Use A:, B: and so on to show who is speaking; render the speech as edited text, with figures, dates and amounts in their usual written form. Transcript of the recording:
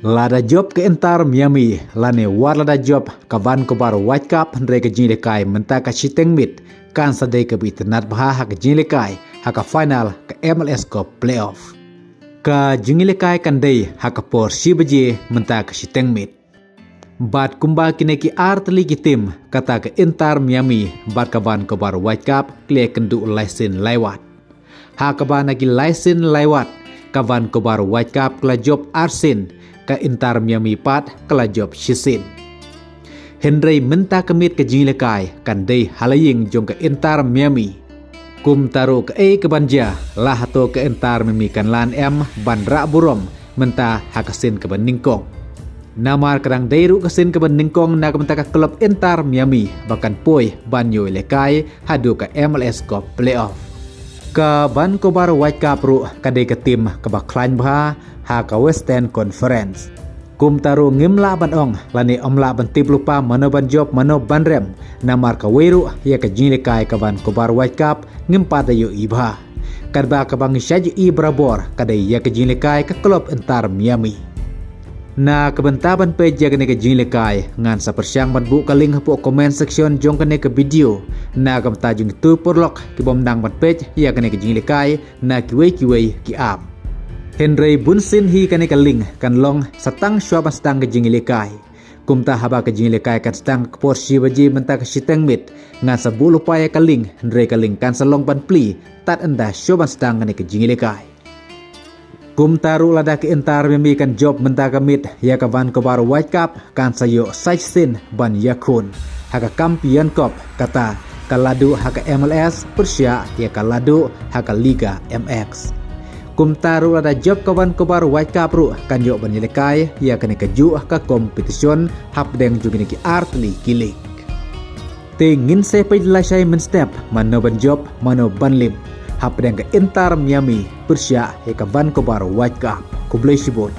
A: Lada job ke Inter Miami lane war lada job ka Vancouver Whitecaps ndre ke jing lekai menta ka Shiteng mit kan sadai ke bitnat bah ha ke jing lekai ha ka final ke MLS Cup playoff. Ka jing lekai kan dei ha ka por sibaje menta ka Shiteng mit. Bat kumba kine ki art ligi tim kata ke Inter Miami bat ka Vancouver Whitecaps kle kendu lesen lewat. Ha ka bana ki lesen lewat ka Vancouver Whitecaps kla job arsin ka Inter Miami pat kala job shisin. Henry menta kemit ke jing lekai kan dei halaying jong ke Inter Miami. Kum taru ke ke banja lah to ke Inter Miami kan lan ban rak burom menta hakasin ke beningkong. Namar kerang deiru kesin ke beningkong na ke menta ke klub Inter Miami bahkan poi banyo lekai hadu ke MLS Cup playoff. Ka Vancouver Whitecaps ru kadai ke tim ke baklan bah ha ka Western Conference. Kum taru ngimla ban ong lani omla ban tip lupa mano ban job mano ban rem namar ka weru ya ka jing lekai ka Vancouver Whitecaps ngimpa dayo iba. Kadba ka bang syaju ibrabor kadai ya ka jing lekai ka klub Inter Miami. Na kebentaban page ya kene ke jing lekai ngan sa persyang ban bu ka link po comment section jong kene ke video na kam tajung tu porlok ki bomdang ban page ya kene ke jing lekai na kiwe ki am. Henry Bunsin hi kane kaling kan long satang syuaban stang ke jing lekai. Kumta haba ke jing lekai kan stang ke porsi baji menta ke Shiteng mit ngan sa bulu paya kaling Henry kaling kan salong ban pli tat enda syuaban stang kane ke jing lekai. Kumta ru lada ke Inter Miami kan job menta ke mit ya ke Vancouver Whitecaps kan sayo Saichin ban yakun haka Champion Cup kata kaladu haka MLS Persia ya kaladu haka Liga MX. Kum taru ada job ka Vancouver Whitecaps ru kan yo ban lekai ya kene keju ka kompetisyon hap deng jugini ki artli kilik. Tingin se pejla sai men step mano ban job mano ban lim hap deng ke Inter Miami Persia ya ka Vancouver Whitecaps ku blesibon.